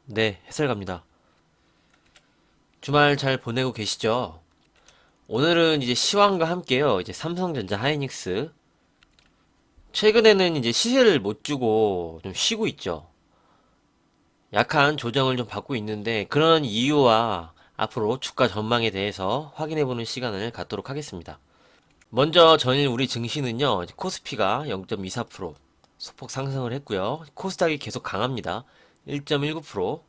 네, 해설갑니다. 주말 잘 보내고 계시죠? 오늘은 이제 시황과 함께요. 이제 삼성전자 하이닉스. 최근에는 이제 시세를 못 주고 좀 쉬고 있죠. 약한 조정을 좀 받고 있는데 그런 이유와 앞으로 주가 전망에 대해서 확인해보는 시간을 갖도록 하겠습니다. 먼저 전일 우리 증시는요. 이제 코스피가 0.24% 소폭 상승을 했고요. 코스닥이 계속 강합니다. 1.19%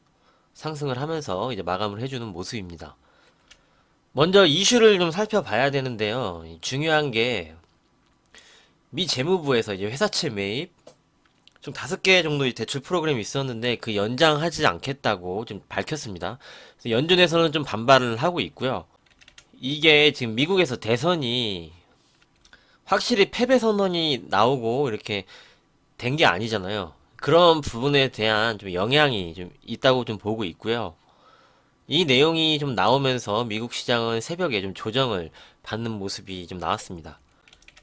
상승을 하면서 이제 마감을 해주는 모습입니다. 먼저 이슈를 좀 살펴봐야 되는데요. 중요한 게 미 재무부에서 이제 회사채 매입 좀 5개 정도의 대출 프로그램이 있었는데 그 연장하지 않겠다고 좀 밝혔습니다. 그래서 연준에서는 좀 반발을 하고 있고요. 이게 지금 미국에서 대선이 확실히 패배 선언이 나오고 이렇게 된 게 아니잖아요. 그런 부분에 대한 좀 영향이 좀 있다고 좀 보고 있고요. 이 내용이 좀 나오면서 미국 시장은 새벽에 좀 조정을 받는 모습이 좀 나왔습니다.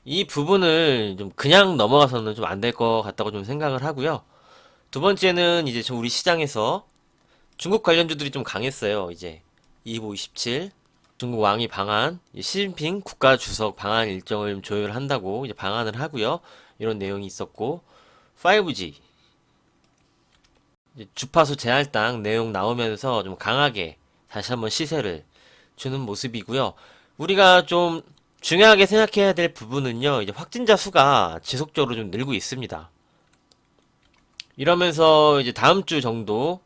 이 부분을 좀 그냥 넘어가서는 좀 안 될 것 같다고 좀 생각을 하고요. 두 번째는 이제 저 우리 시장에서 중국 관련주들이 좀 강했어요. 이제 2527 중국 왕이 방한, 시진핑 국가주석 방한 일정을 좀 조율한다고 이제 방한을 하고요. 이런 내용이 있었고 5G 이제 주파수 재할당 내용 나오면서 좀 강하게 다시 한번 시세를 주는 모습이고요. 우리가 좀 중요하게 생각해야 될 부분은요, 이제 확진자 수가 지속적으로 좀 늘고 있습니다. 이러면서 이제 다음 주 정도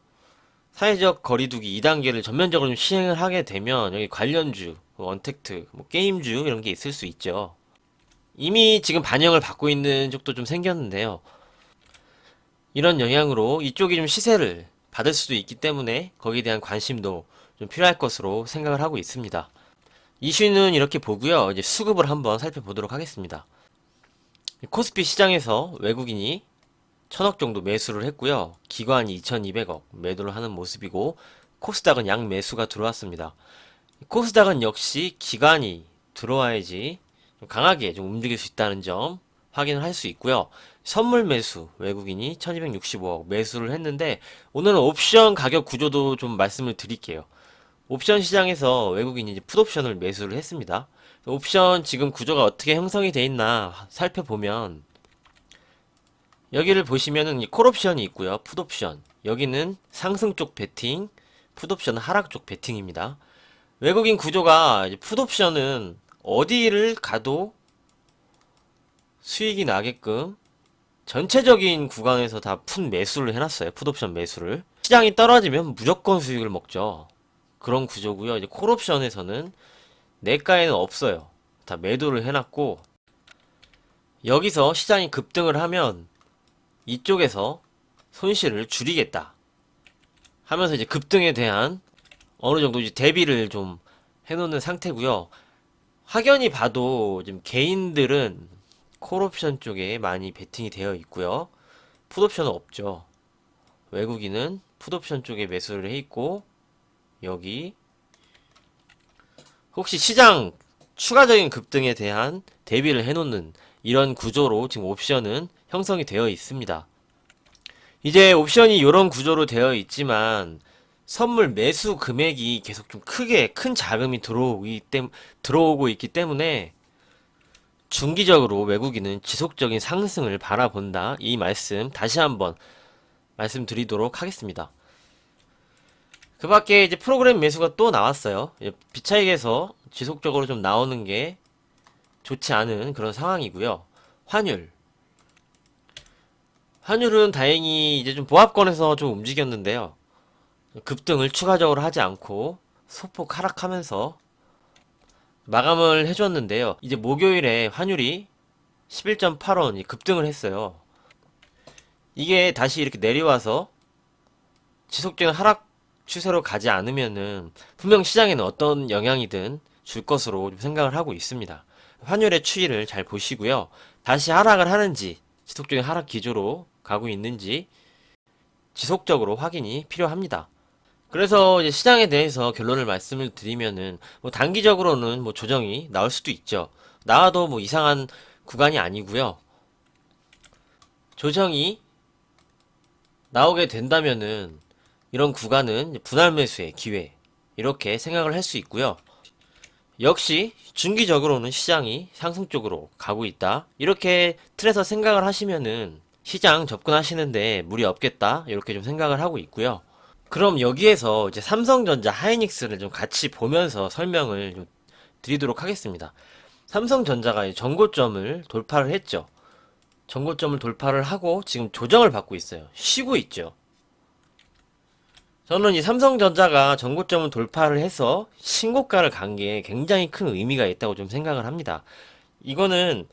사회적 거리두기 2단계를 전면적으로 좀 시행을 하게 되면 여기 관련주, 뭐 언택트, 뭐 게임주 이런 게 있을 수 있죠. 이미 지금 반영을 받고 있는 쪽도 좀 생겼는데요. 이런 영향으로 이쪽이 좀 시세를 받을 수도 있기 때문에 거기에 대한 관심도 좀 필요할 것으로 생각을 하고 있습니다. 이슈는 이렇게 보고요. 이제 수급을 한번 살펴보도록 하겠습니다. 코스피 시장에서 외국인이 1000억 정도 매수를 했고요. 기관이 2200억 매도를 하는 모습이고 코스닥은 양 매수가 들어왔습니다. 코스닥은 역시 기관이 들어와야지 좀 강하게 좀 움직일 수 있다는 점 확인을 할 수 있고요. 선물 매수 외국인이 1265억 매수를 했는데 오늘은 옵션 가격 구조도 좀 말씀을 드릴게요. 옵션 시장에서 외국인이 이제 풋옵션을 매수를 했습니다. 옵션 지금 구조가 어떻게 형성이 돼 있나 살펴보면 여기를 보시면은 이 콜옵션이 있고요. 풋옵션. 여기는 상승 쪽 베팅, 풋옵션은 하락 쪽 베팅입니다. 외국인 구조가 이제 풋옵션은 어디를 가도 수익이 나게끔 전체적인 구간에서 다 푼 매수를 해놨어요. 풋옵션 매수를. 시장이 떨어지면 무조건 수익을 먹죠. 그런 구조고요. 이제 콜옵션에서는 내가에는 없어요. 다 매도를 해놨고 여기서 시장이 급등을 하면 이쪽에서 손실을 줄이겠다 하면서 이제 급등에 대한 어느 정도 이제 대비를 좀 해놓는 상태고요. 확연히 봐도 지금 개인들은 콜옵션 쪽에 많이 베팅이 되어 있고요. 풋옵션은 없죠. 외국인은 풋옵션 쪽에 매수를 해 있고 여기 혹시 시장 추가적인 급등에 대한 대비를 해놓는 이런 구조로 지금 옵션은 형성이 되어 있습니다. 이제 옵션이 이런 구조로 되어 있지만 선물 매수 금액이 계속 좀 크게 큰 자금이 들어오고 있기 때문에 중기적으로 외국인은 지속적인 상승을 바라본다. 이 말씀 다시 한번 말씀드리도록 하겠습니다. 그 밖에 이제 프로그램 매수가 또 나왔어요. 비차익에서 지속적으로 좀 나오는 게 좋지 않은 그런 상황이고요. 환율. 환율은 다행히 이제 좀 보합권에서 좀 움직였는데요. 급등을 추가적으로 하지 않고 소폭 하락하면서 마감을 해줬는데요. 이제 목요일에 환율이 11.8원 급등을 했어요. 이게 다시 이렇게 내려와서 지속적인 하락 추세로 가지 않으면은 분명 시장에는 어떤 영향이든 줄 것으로 좀 생각을 하고 있습니다. 환율의 추이를 잘 보시고요. 다시 하락을 하는지 지속적인 하락 기조로 가고 있는지 지속적으로 확인이 필요합니다. 그래서 이제 시장에 대해서 결론을 말씀을 드리면은 뭐 단기적으로는 뭐 조정이 나올 수도 있죠. 나와도 뭐 이상한 구간이 아니고요. 조정이 나오게 된다면은 이런 구간은 분할 매수의 기회 이렇게 생각을 할 수 있고요. 역시 중기적으로는 시장이 상승 쪽으로 가고 있다. 이렇게 틀에서 생각을 하시면은 시장 접근하시는데 무리 없겠다. 이렇게 좀 생각을 하고 있고요. 그럼 여기에서 이제 삼성전자, 하이닉스를 좀 같이 보면서 설명을 좀 드리도록 하겠습니다. 삼성전자가 전고점을 돌파를 했죠. 전고점을 돌파를 하고 지금 조정을 받고 있어요. 쉬고 있죠. 저는 이 삼성전자가 전고점을 돌파를 해서 신고가를 간 게 굉장히 큰 의미가 있다고 좀 생각을 합니다. 이거는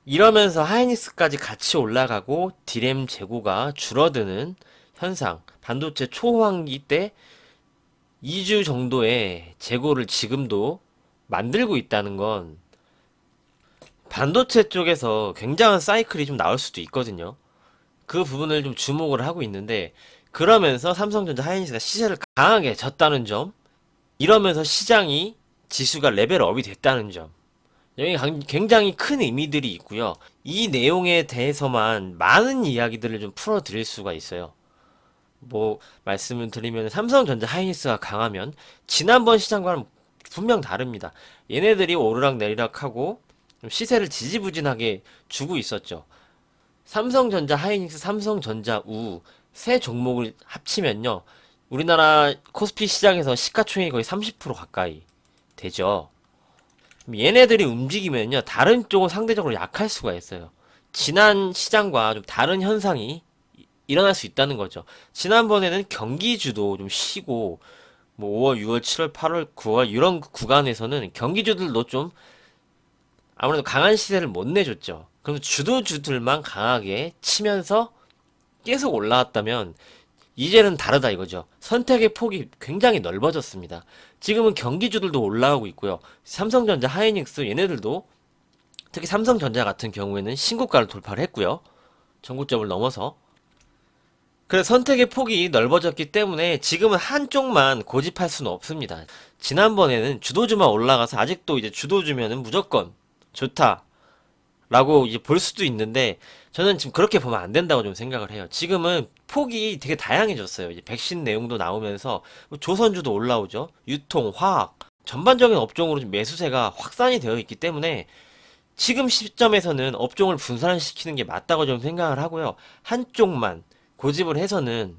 이러면서 하이닉스까지 같이 올라가고 디램 재고가 줄어드는 현상, 반도체 초호황기 때 2주 정도의 재고를 지금도 만들고 있다는 건 반도체 쪽에서 굉장한 사이클이 좀 나올 수도 있거든요. 그 부분을 좀 주목을 하고 있는데, 그러면서 삼성전자 하이닉스가 시세를 강하게 졌다는 점, 이러면서 시장이 지수가 레벨업이 됐다는 점, 여기 굉장히 큰 의미들이 있고요. 이 내용에 대해서만 많은 이야기들을 좀 풀어드릴 수가 있어요. 뭐 말씀을 드리면 삼성전자 하이닉스가 강하면 지난번 시장과는 분명 다릅니다. 얘네들이 오르락 내리락하고 좀 시세를 지지부진하게 주고 있었죠. 삼성전자 하이닉스, 삼성전자 우 세 종목을 합치면요. 우리나라 코스피 시장에서 시가총액이 거의 30% 가까이 되죠. 얘네들이 움직이면요. 다른 쪽은 상대적으로 약할 수가 있어요. 지난 시장과 좀 다른 현상이 일어날 수 있다는 거죠. 지난번에는 경기주도 좀 쉬고 뭐 5월, 6월, 7월, 8월, 9월 이런 구간에서는 경기주들도 좀 아무래도 강한 시세를 못 내줬죠. 그래서 주도주들만 강하게 치면서 계속 올라왔다면 이제는 다르다 이거죠. 선택의 폭이 굉장히 넓어졌습니다. 지금은 경기주들도 올라오고 있고요. 삼성전자, 하이닉스 얘네들도 특히 삼성전자 같은 경우에는 신고가를 돌파를 했고요. 전고점을 넘어서. 그래서 선택의 폭이 넓어졌기 때문에 지금은 한쪽만 고집할 수는 없습니다. 지난번에는 주도주만 올라가서 아직도 이제 주도주면은 무조건 좋다. 라고 이제 볼 수도 있는데 저는 지금 그렇게 보면 안 된다고 좀 생각을 해요. 지금은 폭이 되게 다양해졌어요. 이제 백신 내용도 나오면서 뭐 조선주도 올라오죠. 유통, 화학, 전반적인 업종으로 좀 매수세가 확산이 되어 있기 때문에 지금 시점에서는 업종을 분산시키는 게 맞다고 좀 생각을 하고요. 한쪽만 고집을 해서는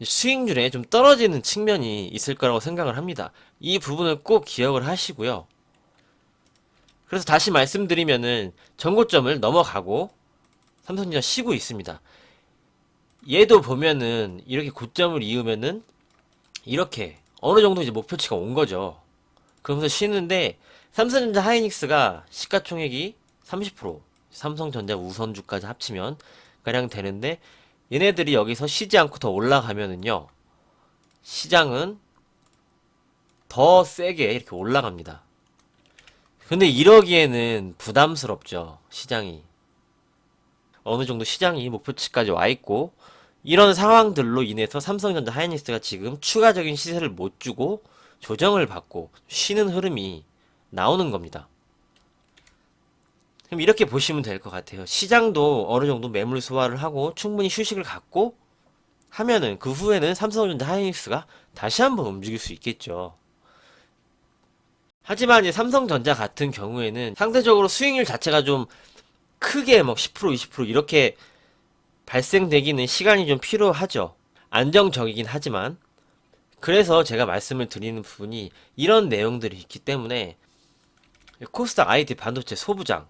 수익률에 좀 떨어지는 측면이 있을 거라고 생각을 합니다. 이 부분을 꼭 기억을 하시고요. 그래서 다시 말씀드리면은 전고점을 넘어가고 삼성전자 쉬고 있습니다. 얘도 보면은 이렇게 고점을 이으면은 이렇게 어느 정도 이제 목표치가 온 거죠. 그러면서 쉬는데 삼성전자 하이닉스가 시가총액이 30%, 삼성전자 우선주까지 합치면 가량 되는데 얘네들이 여기서 쉬지 않고 더 올라가면은요. 시장은 더 세게 이렇게 올라갑니다. 근데 이러기에는 부담스럽죠. 시장이. 어느 정도 시장이 목표치까지 와 있고 이런 상황들로 인해서 삼성전자 하이닉스가 지금 추가적인 시세를 못 주고 조정을 받고 쉬는 흐름이 나오는 겁니다. 그럼 이렇게 보시면 될 것 같아요. 시장도 어느 정도 매물 소화를 하고 충분히 휴식을 갖고 하면은 그 후에는 삼성전자 하이닉스가 다시 한번 움직일 수 있겠죠. 하지만 이제 삼성전자 같은 경우에는 상대적으로 수익률 자체가 좀 크게 막 10%, 20% 이렇게 발생되기는 시간이 좀 필요하죠. 안정적이긴 하지만. 그래서 제가 말씀을 드리는 부분이 이런 내용들이 있기 때문에 코스닥 IT 반도체 소부장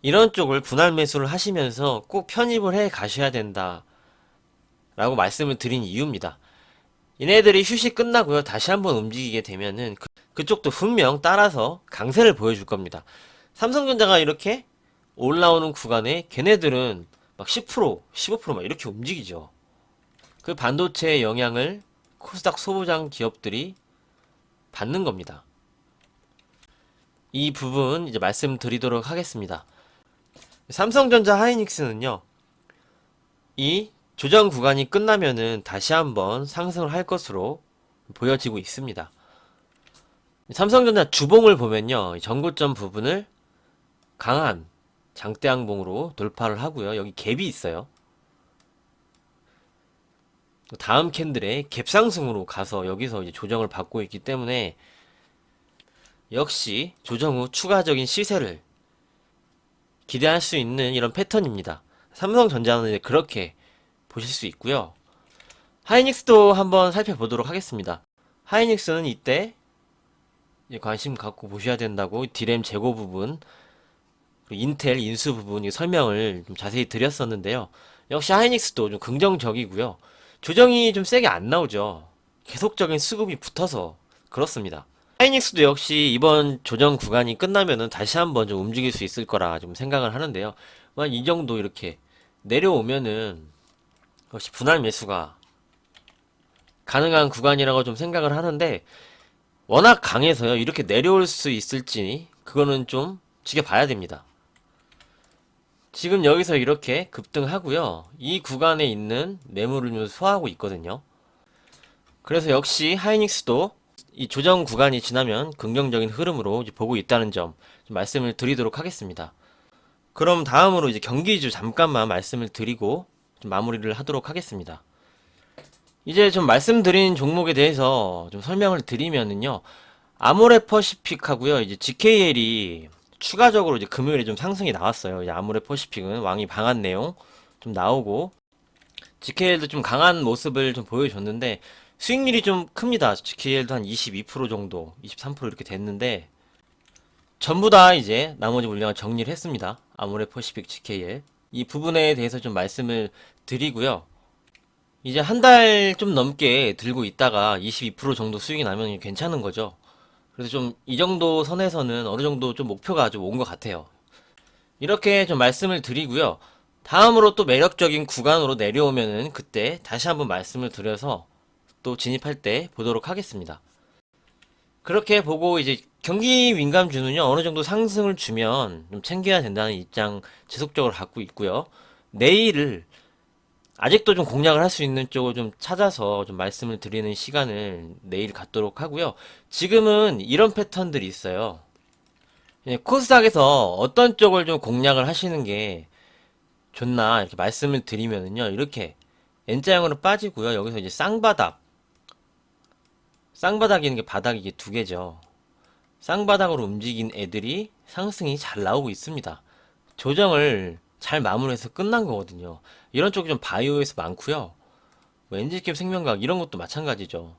이런 쪽을 분할 매수를 하시면서 꼭 편입을 해 가셔야 된다 라고 말씀을 드린 이유입니다. 얘네들이 휴식 끝나고요. 다시 한번 움직이게 되면은 그쪽도 분명 따라서 강세를 보여줄 겁니다. 삼성전자가 이렇게 올라오는 구간에 걔네들은 막 10%, 15%막 이렇게 움직이죠. 그 반도체의 영향을 코스닥 소부장 기업들이 받는 겁니다. 이 부분 이제 말씀드리도록 하겠습니다. 삼성전자 하이닉스는요, 이 조정 구간이 끝나면은 다시 한번 상승을 할 것으로 보여지고 있습니다. 삼성전자 주봉을 보면요, 전고점 부분을 강한 장대양봉으로 돌파를 하고요. 여기 갭이 있어요. 다음 캔들의 갭상승으로 가서 여기서 이제 조정을 받고 있기 때문에 역시 조정 후 추가적인 시세를 기대할 수 있는 이런 패턴입니다. 삼성전자는 이제 그렇게 보실 수 있고요. 하이닉스도 한번 살펴보도록 하겠습니다. 하이닉스는 이때 관심 갖고 보셔야 된다고 디램 재고 부분, 그리고 인텔 인수 부분 설명을 좀 자세히 드렸었는데요. 역시 하이닉스도 좀 긍정적이고요. 조정이 좀 세게 안 나오죠. 계속적인 수급이 붙어서 그렇습니다. 하이닉스도 역시 이번 조정 구간이 끝나면은 다시 한번 좀 움직일 수 있을 거라 좀 생각을 하는데요. 이 정도 이렇게 내려오면은 역시 분할 매수가 가능한 구간이라고 좀 생각을 하는데 워낙 강해서요. 이렇게 내려올 수 있을지 그거는 좀 지켜봐야 됩니다. 지금 여기서 이렇게 급등하고요. 이 구간에 있는 매물을 좀 소화하고 있거든요. 그래서 역시 하이닉스도 이 조정 구간이 지나면 긍정적인 흐름으로 이제 보고 있다는 점 좀 말씀을 드리도록 하겠습니다. 그럼 다음으로 이제 경기주 잠깐만 말씀을 드리고 좀 마무리를 하도록 하겠습니다. 이제 좀 말씀드린 종목에 대해서 좀 설명을 드리면은요. 아모레퍼시픽 하고요. 이제 GKL이 추가적으로 이제 금요일에 좀 상승이 나왔어요. 이제 아모레퍼시픽은 왕이 방한 내용 좀 나오고 GKL도 좀 강한 모습을 좀 보여줬는데 수익률이 좀 큽니다. GKL도 한 22% 정도, 23% 이렇게 됐는데 전부 다 이제 나머지 물량을 정리를 했습니다. 아모레퍼시픽 GKL 이 부분에 대해서 좀 말씀을 드리고요. 이제 한 달 좀 넘게 들고 있다가 22% 정도 수익이 나면 괜찮은 거죠. 그래서 좀 이 정도 선에서는 어느 정도 좀 목표가 좀 온 것 같아요. 이렇게 좀 말씀을 드리고요. 다음으로 또 매력적인 구간으로 내려오면은 그때 다시 한번 말씀을 드려서 또 진입할 때 보도록 하겠습니다. 그렇게 보고 이제 경기 민감주는요, 어느 정도 상승을 주면 좀 챙겨야 된다는 입장 지속적으로 갖고 있고요. 내일을 아직도 좀 공략을 할 수 있는 쪽을 좀 찾아서 좀 말씀을 드리는 시간을 내일 갖도록 하고요. 지금은 이런 패턴들이 있어요. 코스닥에서 어떤 쪽을 좀 공략을 하시는 게 좋나 이렇게 말씀을 드리면은요. 이렇게 N자형으로 빠지고요. 여기서 이제 쌍바닥이는 게 바닥이 이게 두 개죠. 쌍바닥으로 움직인 애들이 상승이 잘 나오고 있습니다. 조정을 잘 마무리해서 끝난 거거든요. 이런 쪽이 좀 바이오에서 많고요. 뭐 엔지캠 생명과학 이런 것도 마찬가지죠.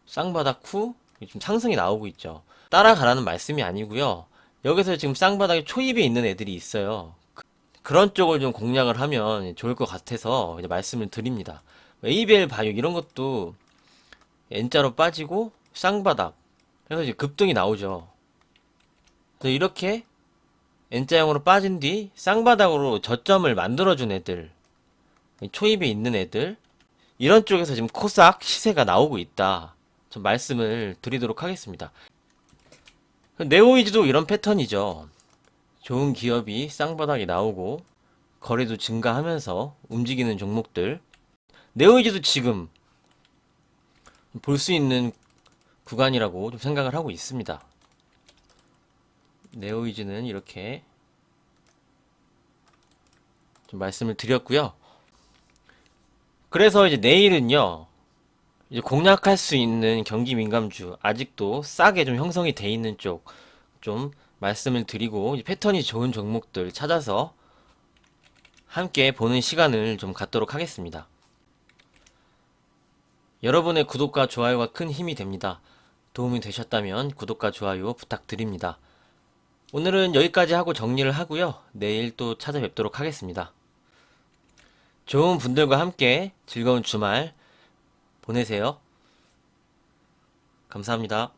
쌍바닥 후 지금 상승이 나오고 있죠. 따라가라는 말씀이 아니고요. 여기서 지금 쌍바닥에 초입에 있는 애들이 있어요. 그런 쪽을 좀 공략을 하면 좋을 것 같아서 이제 말씀을 드립니다. ABL 바이오 이런 것도 N자로 빠지고 쌍바닥 그래서 이제 급등이 나오죠. 그래서 이렇게 N자형으로 빠진 뒤 쌍바닥으로 저점을 만들어준 애들 초입에 있는 애들 이런 쪽에서 지금 코스닥 시세가 나오고 있다. 좀 말씀을 드리도록 하겠습니다. 네오이즈도 이런 패턴이죠. 좋은 기업이 쌍바닥이 나오고 거래도 증가하면서 움직이는 종목들 네오이즈도 지금 볼 수 있는 구간이라고 좀 생각을 하고 있습니다. 네오이즈는 이렇게 좀 말씀을 드렸고요. 그래서 이제 내일은요. 이제 공략할 수 있는 경기 민감주 아직도 싸게 좀 형성이 돼 있는 쪽 좀 말씀을 드리고 패턴이 좋은 종목들 찾아서 함께 보는 시간을 좀 갖도록 하겠습니다. 여러분의 구독과 좋아요가 큰 힘이 됩니다. 도움이 되셨다면 구독과 좋아요 부탁드립니다. 오늘은 여기까지 하고 정리를 하고요. 내일 또 찾아뵙도록 하겠습니다. 좋은 분들과 함께 즐거운 주말 보내세요. 감사합니다.